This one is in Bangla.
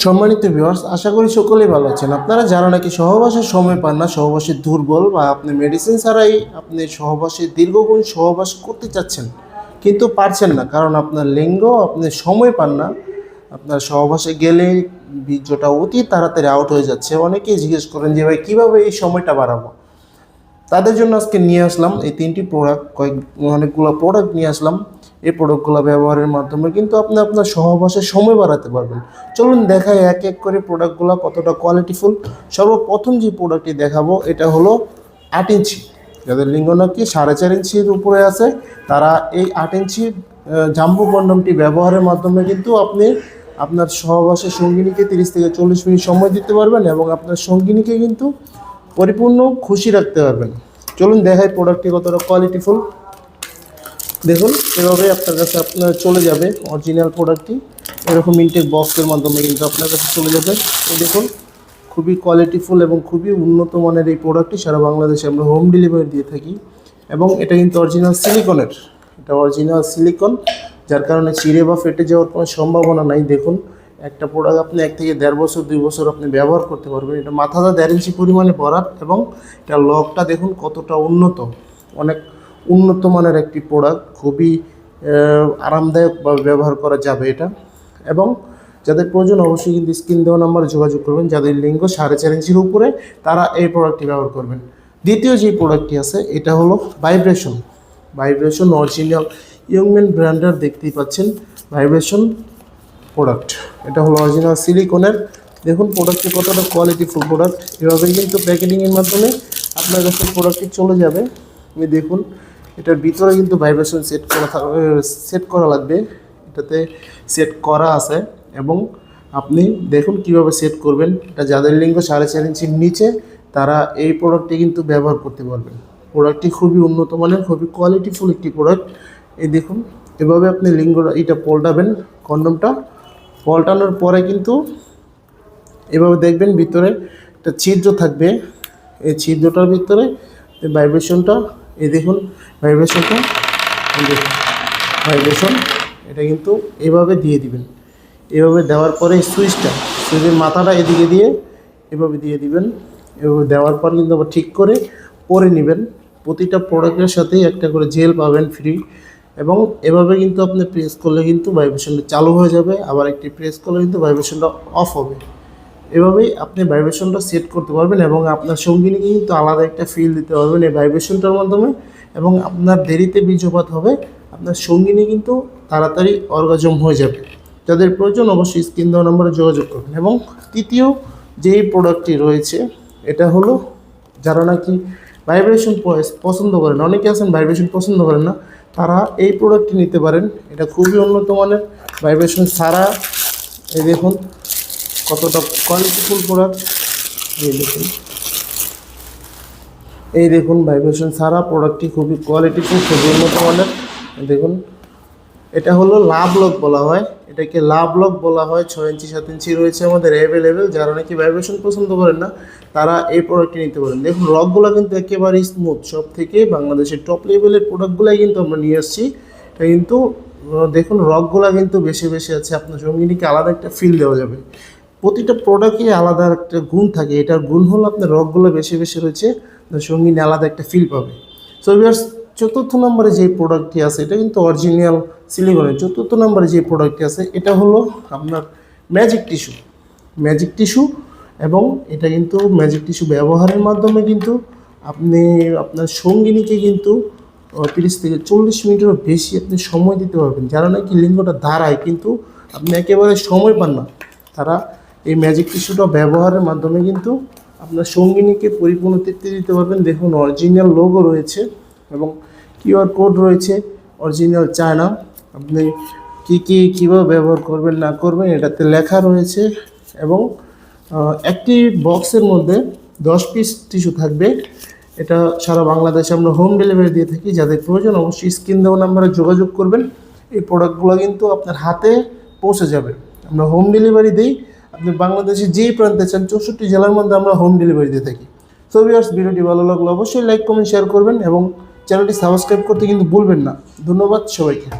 সম্মানিত ভিউয়ার্স, আশা করি সকলেই ভালো আছেন। আপনারা যারা নাকি সহবাসের সময় পান না, সহবাসে দুর্বল বা আপনি মেডিসিন ছাড়াই আপনি সহবাসে দীর্ঘক্ষণ সহবাস করতে চাচ্ছেন কিন্তু পারছেন না, কারণ আপনার লিঙ্গ আপনি সময় পান না, আপনার সহবাসে গেলে বীর্যটা অতি তাড়াতাড়ি আউট হয়ে যাচ্ছে। অনেকেই জিজ্ঞেস করেন যে ভাই কীভাবে এই সময়টা বাড়াবো। তাদের জন্য আজকে নিয়ে আসলাম এই তিনটি প্রোডাক্ট, অনেকগুলো প্রোডাক্ট নিয়ে আসলাম। এই প্রোডাক্টগুলো ব্যবহারের মাধ্যমে কিন্তু আপনি আপনার সহবাসের সময় বাড়াতে পারবেন। চলুন দেখাই এক এক করে প্রোডাক্টগুলো কতটা কোয়ালিটিফুল। সর্বপ্রথম যে প্রোডাক্টটি দেখাবো এটা হলো 8 ইঞ্চি। যাদের লিঙ্গ নাকি 4.5 ইঞ্চির উপরে আছে তারা এই 8 ইঞ্চি জাম্বো কন্ডমটি ব্যবহারের মাধ্যমে কিন্তু আপনি আপনার সহবাসের সঙ্গিনীকে 30 থেকে 40 মিনিট সময় দিতে পারবেন এবং আপনার সঙ্গিনীকে কিন্তু পরিপূর্ণ খুশি রাখতে পারবেন। চলুন দেখাই প্রোডাক্টটি কতটা কোয়ালিটিফুল। দেখুন এভাবে আপনার কাছে আপনার চলে যাবে অরিজিনাল প্রোডাক্টটি, এরকম ইনটেক বক্সের মাধ্যমে কিন্তু আপনার কাছে চলে যাবে। এই দেখুন খুবই কোয়ালিটিফুল এবং খুবই উন্নত মানের এই প্রোডাক্টটি সারা বাংলাদেশে আমরা হোম ডেলিভারি দিয়ে থাকি এবং এটা কিন্তু অরিজিনাল সিলিকনের, এটা অরিজিনাল সিলিকন, যার কারণে চিড়ে বা ফেটে যাওয়ার কোনো সম্ভাবনা নাই। দেখুন একটা প্রোডাক্ট আপনি 1 থেকে 1.5 বছর 2 বছর আপনি ব্যবহার করতে পারবেন। এটা মাথাটা 1.5 ইঞ্চি পরিমাণে ভরাট এবং এটা লকটা দেখুন কতটা উন্নত, অনেক উন্নত মানের একটি প্রোডাক্ট, খুবই আরামদায়কভাবে ব্যবহার করা যাবে এটা। এবং যাদের প্রয়োজন অবশ্যই কিন্তু স্ক্রিন দেওয়া নাম্বারে যোগাযোগ করবেন। যাদের লিঙ্গ 4.5 ইঞ্চির উপরে তারা এই প্রোডাক্টটি ব্যবহার করবেন। দ্বিতীয় যে প্রোডাক্টটি আছে এটা হলো ভাইব্রেশন অরিজিনাল ইয়ংম্যান ব্র্যান্ডের, দেখতেই পাচ্ছেন ভাইব্রেশন প্রোডাক্ট। এটা হলো অরিজিনাল সিলিকনের। দেখুন প্রোডাক্টটি কতটা কোয়ালিটিফুল প্রোডাক্ট। এভাবে কিন্তু প্যাকেটিংয়ের মাধ্যমে আপনার কাছে প্রোডাক্টটি চলে যাবে। আপনি দেখুন এটার ভিতরে কিন্তু ভাইব্রেশন সেট করা লাগবে, এটাতে সেট করা আছে এবং আপনি দেখুন কিভাবে সেট করবেন। এটা যাদের লিঙ্গ 4.5 ইঞ্চির নিচে তারা এই প্রোডাক্টটি কিন্তু ব্যবহার করতে পারবেন। প্রোডাক্টটি খুবই উন্নত মানের, খুবই কোয়ালিটিফুল একটি প্রোডাক্ট। এই দেখুন এভাবে আপনি লিঙ্গটা এটা পল্টাবেন, কন্ডমটা পল্টানোর পরে কিন্তু এভাবে দেখবেন ভিতরে একটা ছিদ্র থাকবে, এই ছিদ্রটার ভিতরে ভাইব্রেশনটা, এই দেখুন ভাইব্রেশনটা, এই দেখুন ভাইব্রেশন, এটা কিন্তু এভাবে দিয়ে দিবেন। এভাবে দেওয়ার পরে সুইচের মাথাটা এদিকে দিয়ে এভাবে দিয়ে দিবেন। এভাবে দেওয়ার পর কিন্তু আবার ঠিক করে পরে নেবেন। প্রতিটা প্রোডাক্টের সাথেই একটা করে জেল পাবেন ফ্রি এবং এভাবে কিন্তু আপনি প্রেস করলে কিন্তু ভাইব্রেশনটা চালু হয়ে যাবে, আবার একটি প্রেস করলে কিন্তু ভাইব্রেশনটা অফ হবে। এভাবেই আপনি ভাইব্রেশনটা সেট করতে পারবেন এবং আপনার সঙ্গিনীকে কিন্তু আলাদা একটা ফিল দিতে পারবেন এই ভাইব্রেশনটার মাধ্যমে এবং আপনার দেরিতে বীর্যপাত হবে, আপনার সঙ্গিনী কিন্তু তাড়াতাড়ি অর্গাজম হয়ে যাবে। যাদের প্রয়োজন অবশ্যই স্ক্রিন দেওয়া নম্বরে যোগাযোগ করবেন। এবং তৃতীয় যেই প্রোডাক্টটি রয়েছে এটা হলো যারা নাকি ভাইব্রেশন পছন্দ করেন, অনেকে আছেন ভাইব্রেশন পছন্দ করেন না, তারা এই প্রোডাক্টটি নিতে পারেন। এটা খুবই উন্নত মানের, ভাইব্রেশন ছাড়া। এই দেখুন কতটা কোয়ালিটিফুল প্রোডাক্ট। এই দেখুন ভাইব্রেশন ছাড়া প্রোডাক্টটি খুবই কোয়ালিটিফুল, খুবই উন্নত মানের। দেখুন এটা হলো লাভ লক বলা হয়, এটাকে লাভ লক বলা হয়। 6 ইঞ্চি 7 ইঞ্চি রয়েছে আমাদের অ্যাভেলেবেল। যারা নাকি ভাইব্রেশন পছন্দ করেন না তারা এই প্রোডাক্টটি নিতে পারেন। দেখুন রকগুলো কিন্তু একেবারেই স্মুথ, সব থেকে বাংলাদেশের টপ লেভেলের প্রোডাক্টগুলাই কিন্তু আমরা নিয়ে আসছি। এটা কিন্তু দেখুন রকগুলো কিন্তু বেশি বেশি আছে, আপনার সঙ্গিনীকে আলাদা একটা ফিল দেওয়া যাবে। প্রতিটা প্রোডাক্টে আলাদা একটা গুণ থাকে, এটার গুণ হলো আপনার রকগুলো বেশি বেশি রয়েছে, আপনার সঙ্গিনী আলাদা একটা ফিল পাবে। সো ভিউয়ার্স, চতুর্থ নম্বরে যে প্রোডাক্টটি আছে এটা কিন্তু অরিজিনাল সিলিকনের। চতুর্থ নম্বরে যে প্রোডাক্টটি আছে এটা হলো আপনার ম্যাজিক টিস্যু এবং এটা কিন্তু ম্যাজিক টিস্যু ব্যবহারের মাধ্যমে কিন্তু আপনি আপনার সঙ্গিনীকে কিন্তু 30 থেকে 40 মিনিটেরও বেশি আপনি সময় দিতে পারবেন। যারা নাকি লিঙ্গটা দাঁড়ায় কিন্তু আপনি একেবারে সময় পান না, তারা এই ম্যাজিক টিস্যুটা ব্যবহারের মাধ্যমে কিন্তু আপনার সঙ্গিনীকে পরিপূর্ণ তৃপ্তি দিতে পারবেন। দেখুন অরিজিনাল লোগো রয়েছে এবং কিউআর কোড রয়েছে অরিজিনাল চায়না। আপনি কীভাবে ব্যবহার করবেন না করবেন এটাতে লেখা রয়েছে এবং একটি বক্সের মধ্যে 10 পিস টিস্যু থাকবে। এটা সারা বাংলাদেশে আমরা হোম ডেলিভারি দিয়ে থাকি। যাদের প্রয়োজন অবশ্যই স্ক্রিন দেওয়া নাম্বারে যোগাযোগ করবেন। এই প্রোডাক্টগুলো কিন্তু আপনার হাতে পৌঁছে যাবে। আমরা হোম ডেলিভারি দিই, আপনি বাংলাদেশে যেই প্রান্তে চান 64 জেলার মধ্যে আমরা হোম ডেলিভারি দিয়ে থাকি। সো ভিউয়ার্স, ভিডিওটি ভালো লাগলে অবশ্যই লাইক কমেন্ট শেয়ার করবেন এবং চ্যানেলটি সাবস্ক্রাইব করতে কিন্তু ভুলবেন না। ধন্যবাদ সবাইকে।